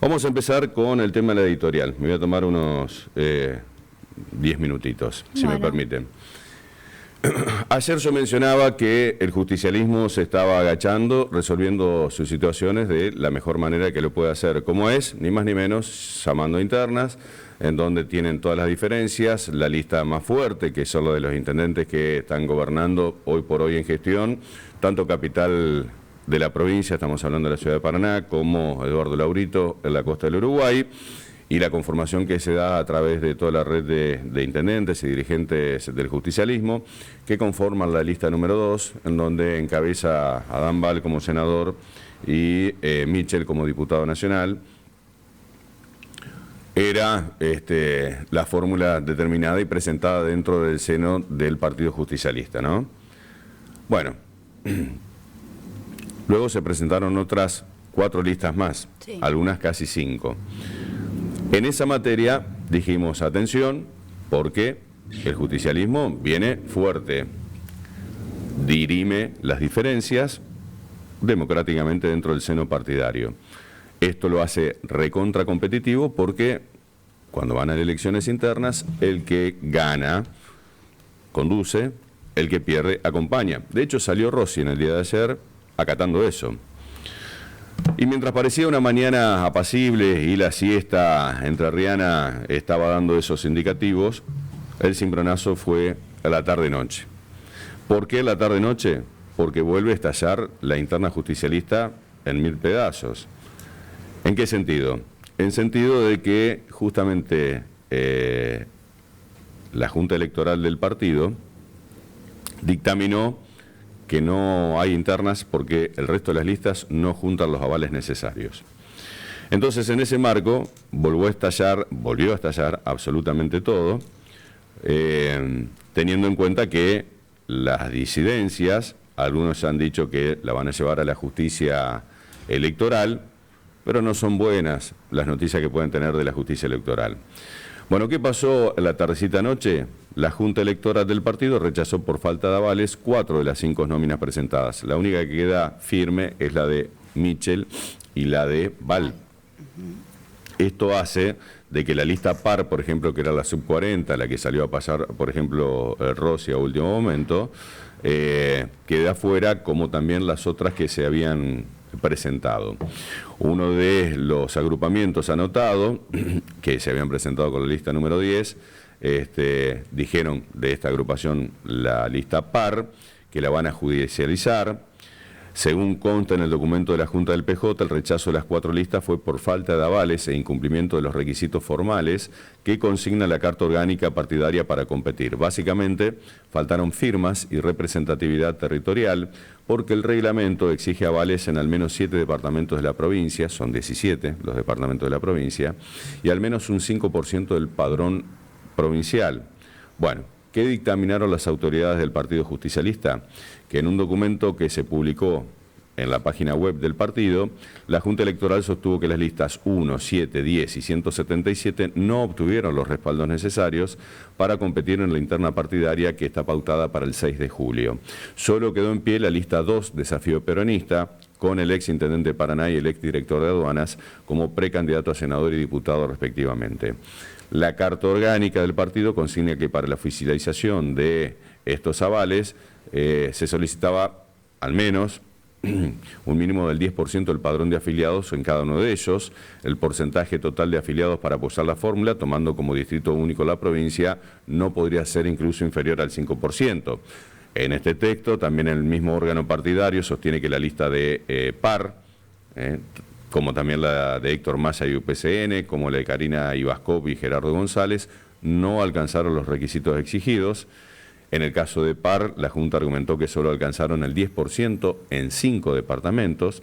Vamos a empezar con el tema de la editorial. Me voy a tomar unos 10 minutitos, si me permiten. Ayer yo mencionaba que el justicialismo se estaba agachando, resolviendo sus situaciones de la mejor manera que lo puede hacer, como es, ni más ni menos, llamando internas, en donde tienen todas las diferencias, la lista más fuerte, que son los de los intendentes que están gobernando hoy por hoy en gestión, tanto capital de la provincia, estamos hablando de la ciudad de Paraná, como Eduardo Laurito en la costa del Uruguay, y la conformación que se da a través de toda la red de intendentes y dirigentes del justicialismo, que conforman la lista número 2, en donde encabeza Adán Val como senador y Michel como diputado nacional. Era la fórmula determinada y presentada dentro del seno del Partido Justicialista, ¿no? Bueno, luego se presentaron otras 4 listas más, sí, algunas casi 5. En esa materia dijimos, atención, porque el justicialismo viene fuerte, dirime las diferencias democráticamente dentro del seno partidario. Esto lo hace recontra competitivo porque cuando van a las elecciones internas, el que gana conduce, el que pierde acompaña. De hecho, salió Rossi en el día de ayer acatando eso. Y mientras parecía una mañana apacible y la siesta entrerriana estaba dando esos indicativos, el cimbronazo fue a la tarde-noche. ¿Por qué la tarde-noche? Porque vuelve a estallar la interna justicialista en 1000 pedazos. ¿En qué sentido? En sentido de que justamente la Junta Electoral del partido dictaminó que no hay internas porque el resto de las listas no juntan los avales necesarios. Entonces, en ese marco, volvió a estallar absolutamente todo, teniendo en cuenta que las disidencias, algunos han dicho que la van a llevar a la justicia electoral, pero no son buenas las noticias que pueden tener de la justicia electoral. Bueno, ¿qué pasó en la tardecita noche? La Junta Electoral del partido rechazó por falta de avales 4 de las 5 nóminas presentadas. La única que queda firme es la de Michel y la de Val. Esto hace de que la lista par, por ejemplo, que era la sub-40, la que salió a pasar, por ejemplo, Rossi a último momento, quede afuera, como también las otras que se habían presentado. Uno de los agrupamientos anotados, que se habían presentado con la lista número 10, dijeron de esta agrupación la lista par, que la van a judicializar. Según consta en el documento de la Junta del PJ, el rechazo de las 4 listas fue por falta de avales e incumplimiento de los requisitos formales que consigna la Carta Orgánica Partidaria para competir. Básicamente, faltaron firmas y representatividad territorial porque el reglamento exige avales en al menos 7 departamentos de la provincia, son 17 los departamentos de la provincia, y al menos un 5% del padrón provincial. Bueno, ¿qué dictaminaron las autoridades del Partido Justicialista? Que en un documento que se publicó en la página web del partido, la Junta Electoral sostuvo que las listas 1, 7, 10 y 177 no obtuvieron los respaldos necesarios para competir en la interna partidaria que está pautada para el 6 de julio. Solo quedó en pie la lista 2, Desafío Peronista, con el ex intendente de Paraná y el ex director de aduanas como precandidato a senador y diputado respectivamente. La Carta Orgánica del partido consigna que para la oficialización de estos avales se solicitaba al menos un mínimo del 10% del padrón de afiliados en cada uno de ellos, el porcentaje total de afiliados para apoyar la fórmula, tomando como distrito único la provincia, no podría ser incluso inferior al 5%. En este texto, también el mismo órgano partidario sostiene que la lista de par, como también la de Héctor Massa y UPCN, como la de Karina Ivaskov y Gerardo González, no alcanzaron los requisitos exigidos. En el caso de par, la Junta argumentó que solo alcanzaron el 10% en 5 departamentos.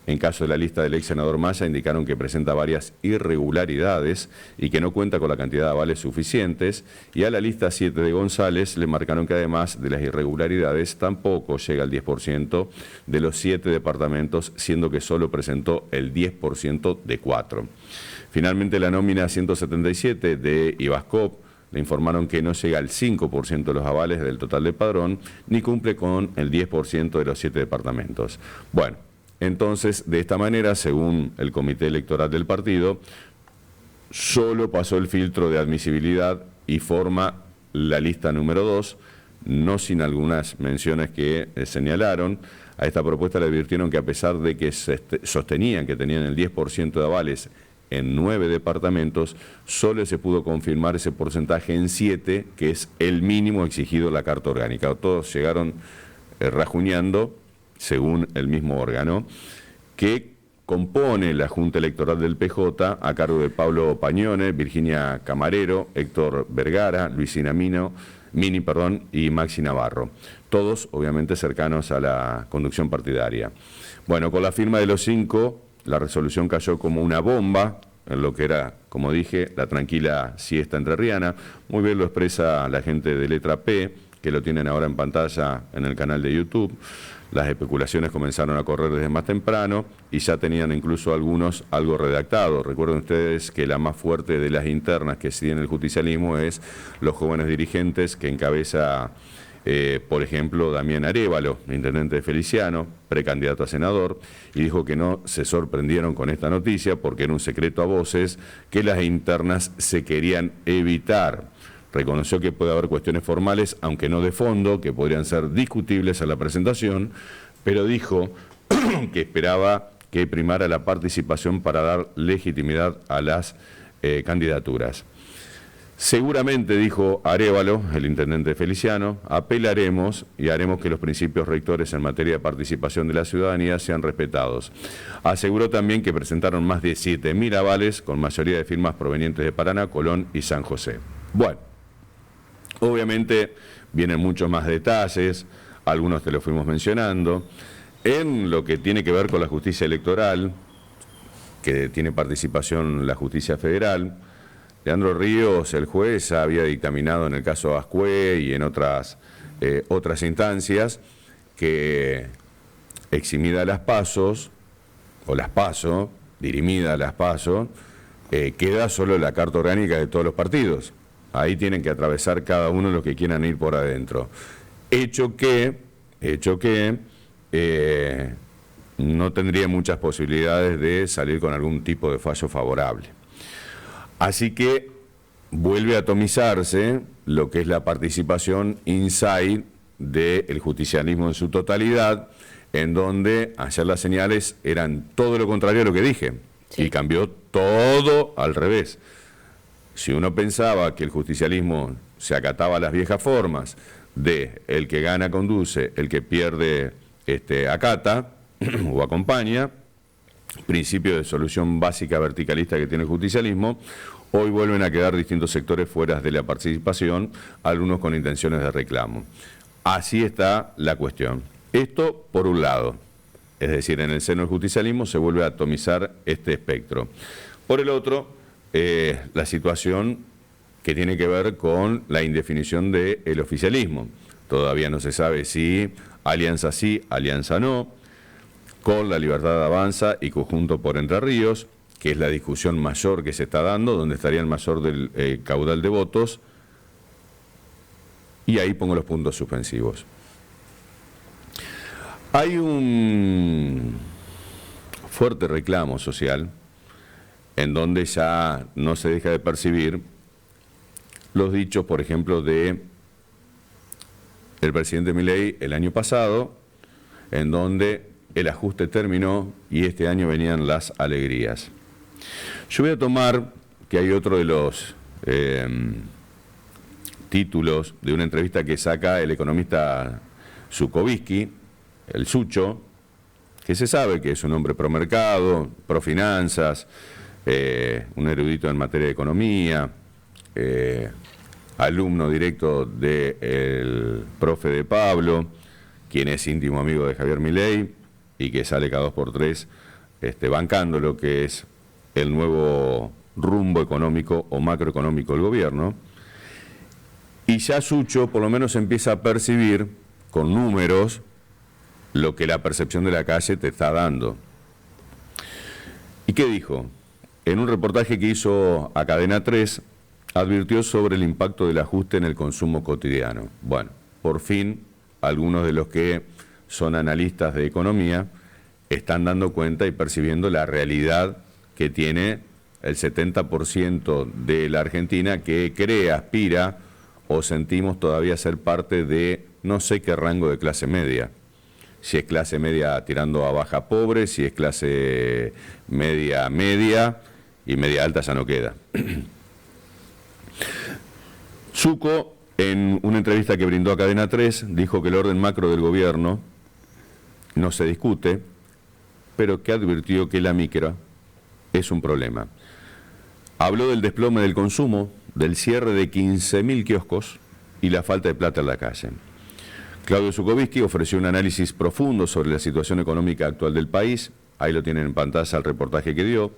En caso de la lista del ex senador Massa, indicaron que presenta varias irregularidades y que no cuenta con la cantidad de avales suficientes. Y a la lista 7 de González le marcaron que además de las irregularidades tampoco llega al 10% de los 7 departamentos, siendo que solo presentó el 10% de 4. Finalmente, la nómina 177 de Ivaskov le informaron que no llega al 5% de los avales del total de padrón, ni cumple con el 10% de los 7 departamentos. Bueno, Entonces, de esta manera, según el comité electoral del partido, solo pasó el filtro de admisibilidad y forma la lista número 2, no sin algunas menciones que señalaron. A esta propuesta le advirtieron que a pesar de que sostenían que tenían el 10% de avales en 9 departamentos, solo se pudo confirmar ese porcentaje en 7, que es el mínimo exigido en la Carta Orgánica. Todos llegaron rajuñando, según el mismo órgano, que compone la Junta Electoral del PJ a cargo de Pablo Pañone, Virginia Camarero, Héctor Vergara, Luisina Mini y Maxi Navarro. Todos, obviamente, cercanos a la conducción partidaria. Bueno, con la firma de los 5, la resolución cayó como una bomba en lo que era, como dije, la tranquila siesta entrerriana. Muy bien lo expresa la gente de Letra P, que lo tienen ahora en pantalla en el canal de YouTube. Las especulaciones comenzaron a correr desde más temprano y ya tenían incluso algunos algo redactado. Recuerden ustedes que la más fuerte de las internas que siguen el justicialismo es los jóvenes dirigentes que encabeza, por ejemplo, Damián Arévalo, intendente de Feliciano, precandidato a senador, y dijo que no se sorprendieron con esta noticia porque era un secreto a voces que las internas se querían evitar. Reconoció que puede haber cuestiones formales, aunque no de fondo, que podrían ser discutibles a la presentación, pero dijo que esperaba que primara la participación para dar legitimidad a las candidaturas. Seguramente, dijo Arévalo, el intendente Feliciano, apelaremos y haremos que los principios rectores en materia de participación de la ciudadanía sean respetados. Aseguró también que presentaron más de 7.000 avales, con mayoría de firmas provenientes de Paraná, Colón y San José. Bueno. Obviamente vienen muchos más detalles, algunos te los fuimos mencionando. En lo que tiene que ver con la justicia electoral, que tiene participación la justicia federal, Leandro Ríos, el juez, había dictaminado en el caso Ascue y en otras instancias que eximida las pasos, o las paso, dirimida las paso, queda solo la Carta Orgánica de todos los partidos. Ahí tienen que atravesar cada uno los que quieran ir por adentro. Hecho que no tendría muchas posibilidades de salir con algún tipo de fallo favorable. Así que vuelve a atomizarse lo que es la participación inside del justicialismo en su totalidad, en donde ayer las señales eran todo lo contrario a lo que dije, sí. Y cambió todo al revés. Si uno pensaba que el justicialismo se acataba a las viejas formas de el que gana conduce, el que pierde acata o acompaña, principio de solución básica verticalista que tiene el justicialismo, hoy vuelven a quedar distintos sectores fuera de la participación, algunos con intenciones de reclamo. Así está la cuestión. Esto por un lado, es decir, en el seno del justicialismo se vuelve a atomizar este espectro. Por el otro, la situación que tiene que ver con la indefinición del oficialismo. Todavía no se sabe si alianza sí, alianza no, con La Libertad Avanza y Conjunto por Entre Ríos, que es la discusión mayor que se está dando, donde estaría el mayor del caudal de votos, y ahí pongo los puntos suspensivos. Hay un fuerte reclamo social en donde ya no se deja de percibir los dichos, por ejemplo, de el presidente Milei el año pasado, en donde el ajuste terminó y este año venían las alegrías. Yo voy a tomar, que hay otro de los títulos de una entrevista que saca el economista Zukovsky, el Sucho, que se sabe que es un hombre pro mercado, pro finanzas, un erudito en materia de economía, alumno directo del profe de Pablo, quien es íntimo amigo de Javier Milei y que sale cada 2x3 bancando lo que es el nuevo rumbo económico o macroeconómico del gobierno. Y ya Sucho por lo menos empieza a percibir con números lo que la percepción de la calle te está dando. ¿Y qué dijo? En un reportaje que hizo a Cadena 3, advirtió sobre el impacto del ajuste en el consumo cotidiano. Bueno, por fin, algunos de los que son analistas de economía están dando cuenta y percibiendo la realidad que tiene el 70% de la Argentina, que cree, aspira o sentimos todavía ser parte de no sé qué rango de clase media. Si es clase media tirando a baja pobre, si es clase media media y media alta ya no queda. Zucco, en una entrevista que brindó a Cadena 3, dijo que el orden macro del gobierno no se discute, pero que advirtió que la micro es un problema. Habló del desplome del consumo, del cierre de 15.000 kioscos y la falta de plata en la calle. Claudio Zuccovisky ofreció un análisis profundo sobre la situación económica actual del país, ahí lo tienen en pantalla el reportaje que dio,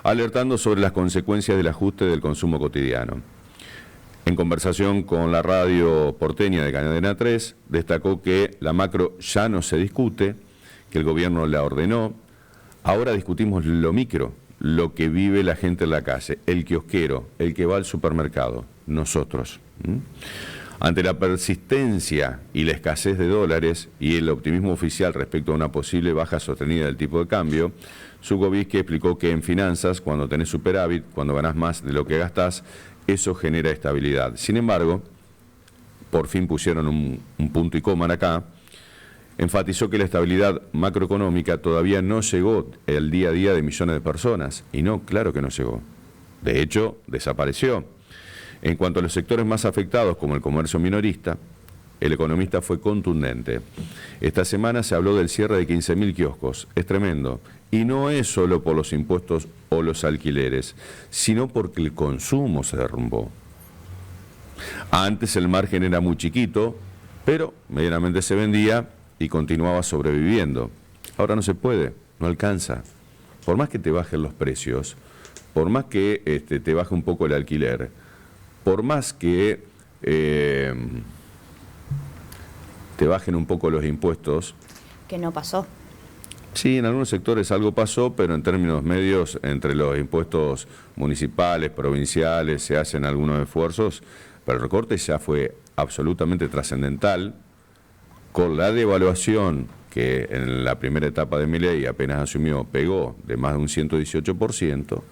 alertando sobre las consecuencias del ajuste del consumo cotidiano. En conversación con la radio porteña de Cadena 3, destacó que la macro ya no se discute, que el gobierno la ordenó, ahora discutimos lo micro, lo que vive la gente en la calle, el kiosquero, el que va al supermercado, nosotros. Ante la persistencia y la escasez de dólares y el optimismo oficial respecto a una posible baja sostenida del tipo de cambio, Zuccovisky explicó que en finanzas, cuando tenés superávit, cuando ganás más de lo que gastás, eso genera estabilidad. Sin embargo, por fin pusieron un punto y coma acá, enfatizó que la estabilidad macroeconómica todavía no llegó al día a día de millones de personas. Y no, claro que no llegó. De hecho, desapareció. En cuanto a los sectores más afectados, como el comercio minorista, el economista fue contundente. Esta semana se habló del cierre de 15.000 kioscos. Es tremendo. Y no es solo por los impuestos o los alquileres, sino porque el consumo se derrumbó. Antes el margen era muy chiquito, pero medianamente se vendía y continuaba sobreviviendo. Ahora no se puede, no alcanza. Por más que te bajen los precios, por más que te baje un poco el alquiler, por más que te bajen un poco los impuestos. Que no pasó. Sí, en algunos sectores algo pasó, pero en términos medios, entre los impuestos municipales, provinciales, se hacen algunos esfuerzos, pero el recorte ya fue absolutamente trascendental. Con la devaluación que en la primera etapa de Milei apenas asumió, pegó de más de un 118%,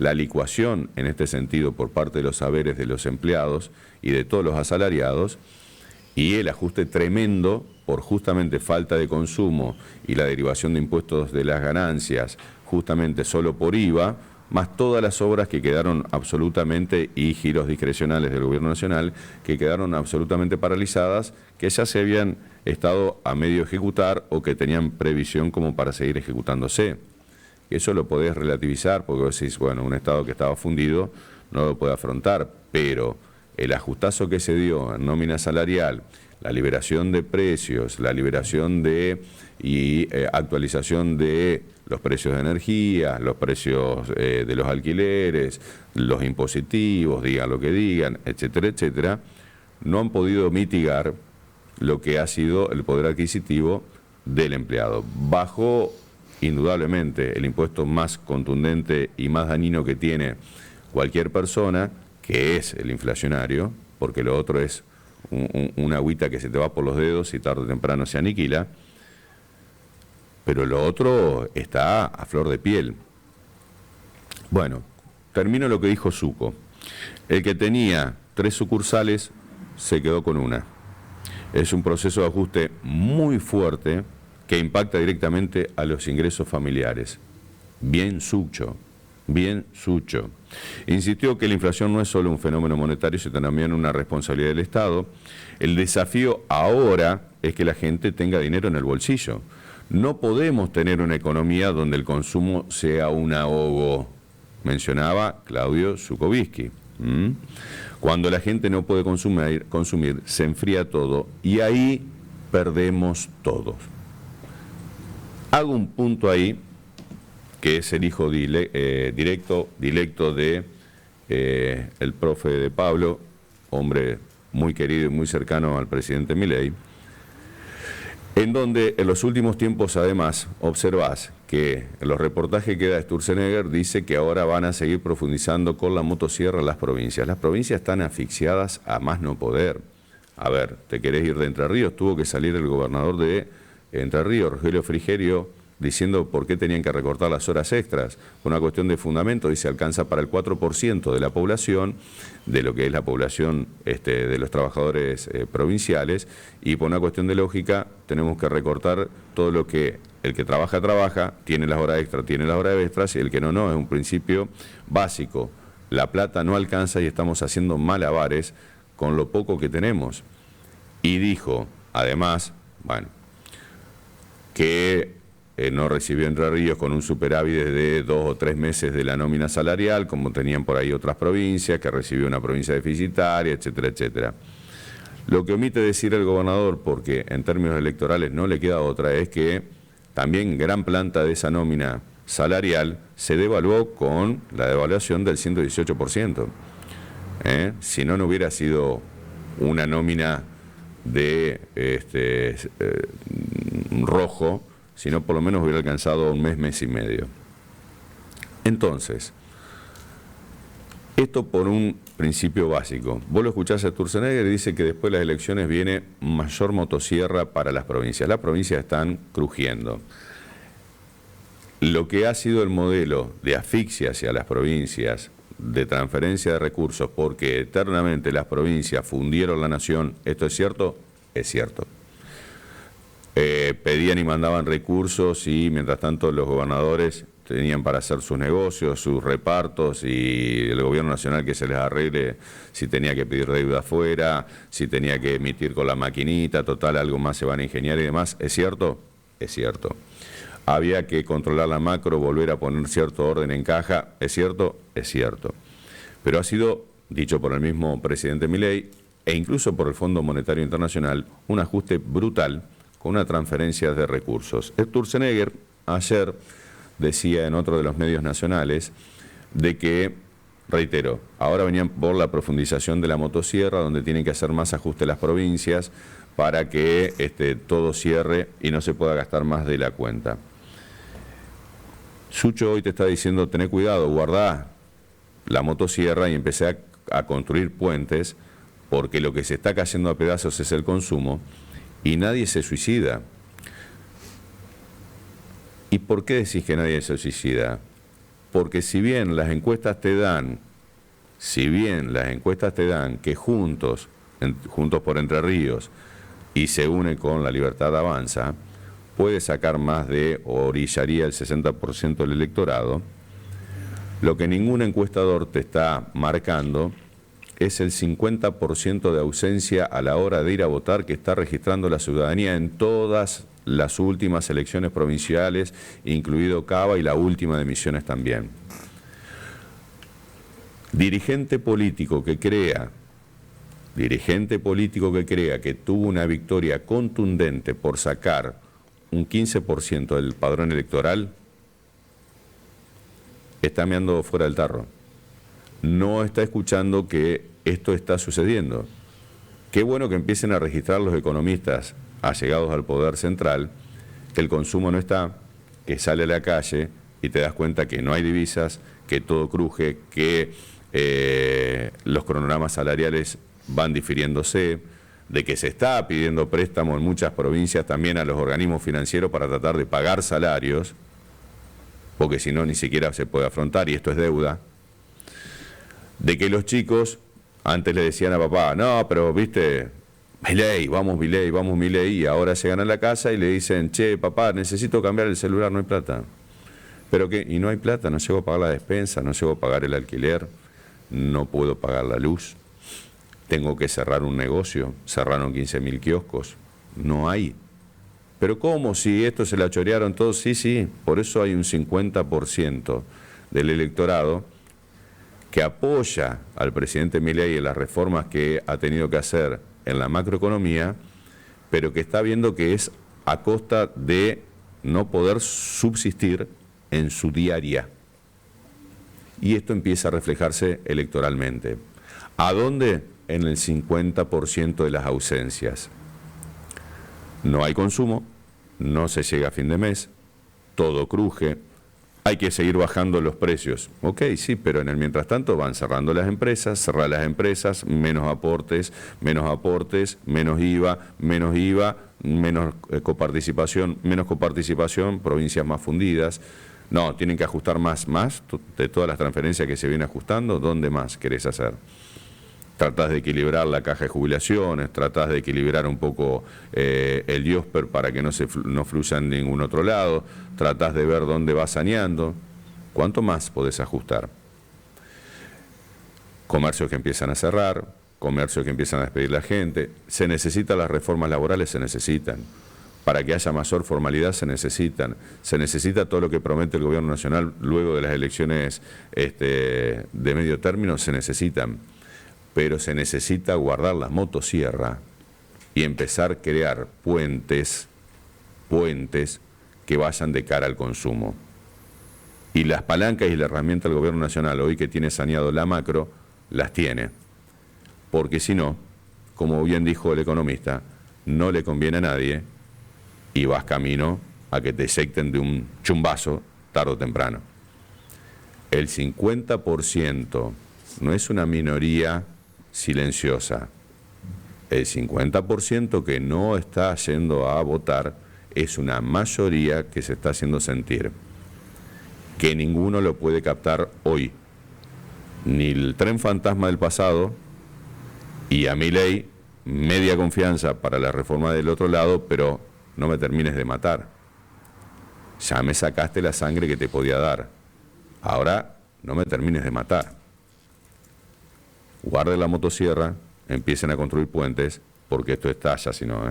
la licuación en este sentido por parte de los saberes de los empleados y de todos los asalariados, y el ajuste tremendo por justamente falta de consumo y la derivación de impuestos de las ganancias, justamente solo por IVA, más todas las obras que quedaron absolutamente, y giros discrecionales del Gobierno Nacional, que quedaron absolutamente paralizadas, que ya se habían estado a medio ejecutar o que tenían previsión como para seguir ejecutándose. Eso lo podés relativizar, porque vos decís, bueno, un Estado que estaba fundido no lo puede afrontar, pero el ajustazo que se dio en nómina salarial, la liberación de precios, la liberación de actualización de los precios de energía, los precios de los alquileres, los impositivos, digan lo que digan, etcétera, etcétera, no han podido mitigar lo que ha sido el poder adquisitivo del empleado. Bajó indudablemente el impuesto más contundente y más dañino que tiene cualquier persona, que es el inflacionario, porque lo otro es una agüita que se te va por los dedos y tarde o temprano se aniquila, pero lo otro está a flor de piel. Bueno, termino lo que dijo Zucco. El que tenía 3 sucursales se quedó con una. Es un proceso de ajuste muy fuerte que impacta directamente a los ingresos familiares. Bien Zucco, bien Zucco. Insistió que la inflación no es solo un fenómeno monetario, sino también una responsabilidad del Estado. El desafío ahora es que la gente tenga dinero en el bolsillo. No podemos tener una economía donde el consumo sea un ahogo, mencionaba Claudio Zuccovisky. Cuando la gente no puede consumir, se enfría todo y ahí perdemos todos. Hago un punto ahí, que es el hijo directo de el profe de Pablo, hombre muy querido y muy cercano al presidente Milei, en donde en los últimos tiempos además observás que en los reportajes que da Sturzenegger dice que ahora van a seguir profundizando con la motosierra en las provincias. Las provincias están asfixiadas a más no poder. A ver, ¿te querés ir de Entre Ríos? Tuvo que salir el gobernador de Entre Ríos, Rogelio Frigerio, diciendo por qué tenían que recortar las horas extras. Por una cuestión de fundamento, dice, alcanza para el 4% de la población, de lo que es la población de los trabajadores provinciales, y por una cuestión de lógica tenemos que recortar todo lo que el que trabaja, trabaja, tiene las horas extras, tiene las horas extras, y el que no, no, es un principio básico. La plata no alcanza y estamos haciendo malabares con lo poco que tenemos. Y dijo, además, bueno, que no recibió Entre Ríos con un superávit de 2 o 3 meses de la nómina salarial, como tenían por ahí otras provincias, que recibió una provincia deficitaria, etcétera, etcétera. Lo que omite decir el gobernador, porque en términos electorales no le queda otra, es que también gran planta de esa nómina salarial se devaluó con la devaluación del 118%. Si no, no hubiera sido una nómina de rojo, sino por lo menos hubiera alcanzado un mes, mes y medio. Entonces, esto por un principio básico. Vos lo escuchás a Sturzenegger y dice que después de las elecciones viene mayor motosierra para las provincias. Las provincias están crujiendo. Lo que ha sido el modelo de asfixia hacia las provincias, de transferencia de recursos, porque eternamente las provincias fundieron la nación, ¿esto es cierto? Es cierto. Pedían y mandaban recursos y mientras tanto los gobernadores tenían para hacer sus negocios, sus repartos, y el gobierno nacional que se les arregle si tenía que pedir deuda afuera, si tenía que emitir con la maquinita, total, algo más se van a ingeniar y demás. ¿Es cierto? Es cierto. Había que controlar la macro, volver a poner cierto orden en caja. ¿Es cierto? Es cierto. Pero ha sido, dicho por el mismo presidente Milei, e incluso por el Fondo Monetario Internacional, un ajuste brutal con una transferencia de recursos. Sturzenegger ayer decía en otro de los medios nacionales de que, reitero, ahora venían por la profundización de la motosierra, donde tienen que hacer más ajustes las provincias para que todo cierre y no se pueda gastar más de la cuenta. Sucho hoy te está diciendo, tené cuidado, guardá la motosierra y empecé a construir puentes, porque lo que se está cayendo a pedazos es el consumo y nadie se suicida. ¿Y por qué decís que nadie se suicida? Porque si bien las encuestas te dan, que Juntos por Entre Ríos y se une con La Libertad Avanza, puede sacar más de, o orillaría el 60% del electorado, lo que ningún encuestador te está marcando es el 50% de ausencia a la hora de ir a votar que está registrando la ciudadanía en todas las últimas elecciones provinciales, incluido Cava y la última de Misiones también. Dirigente político que crea que tuvo una victoria contundente por sacar un 15% del padrón electoral, está meando fuera del tarro. No está escuchando que esto está sucediendo. Qué bueno que empiecen a registrar los economistas allegados al poder central, que el consumo no está, que sale a la calle y te das cuenta que no hay divisas, que todo cruje, que los cronogramas salariales van difiriéndose, de que se está pidiendo préstamo en muchas provincias también a los organismos financieros para tratar de pagar salarios, porque si no ni siquiera se puede afrontar y esto es deuda. De que los chicos antes le decían a papá, no, pero viste, Milei, vamos Milei, y ahora llegan a la casa y le dicen, che, papá, necesito cambiar el celular, no hay plata. ¿Pero qué? Y no hay plata, no llego a pagar la despensa, no llego a pagar el alquiler, no puedo pagar la luz, tengo que cerrar un negocio, cerraron 15.000 kioscos, no hay. ¿Pero cómo? Si esto se la chorearon todos, sí, por eso hay un 50% del electorado que apoya al presidente Milei en las reformas que ha tenido que hacer en la macroeconomía, pero que está viendo que es a costa de no poder subsistir en su diaria. Y esto empieza a reflejarse electoralmente. ¿A dónde? En el 50% de las ausencias. No hay consumo, no se llega a fin de mes, todo cruje, hay que seguir bajando los precios. Ok, sí, pero en el mientras tanto van cerrando las empresas, cerrar las empresas, menos aportes, menos IVA, menos coparticipación, provincias más fundidas. No, tienen que ajustar más de todas las transferencias que se vienen ajustando. ¿Dónde más querés hacer? Tratás de equilibrar la caja de jubilaciones, tratás de equilibrar un poco el IOSPER para que no fluya en ningún otro lado, tratás de ver dónde vas saneando. ¿Cuánto más podés ajustar? Comercios que empiezan a cerrar, comercios que empiezan a despedir la gente. ¿Se necesitan las reformas laborales? Se necesitan. Para que haya mayor formalidad se necesitan. Se necesita todo lo que promete el gobierno nacional luego de las elecciones de medio término, se necesitan. Pero se necesita guardar la motosierra y empezar a crear puentes que vayan de cara al consumo. Y las palancas y la herramienta del gobierno nacional, hoy que tiene saneado la macro, las tiene. Porque si no, como bien dijo el economista, no le conviene a nadie y vas camino a que te eyecten de un chumbazo tarde o temprano. El 50% no es una minoría silenciosa. El 50% que no está yendo a votar es una mayoría que se está haciendo sentir, que ninguno lo puede captar hoy, ni el tren fantasma del pasado, y a Milei media confianza para la reforma del otro lado, pero no me termines de matar. Ya me sacaste la sangre que te podía dar, ahora no me termines de matar. Guarden la motosierra, empiecen a construir puentes, porque esto estalla si no,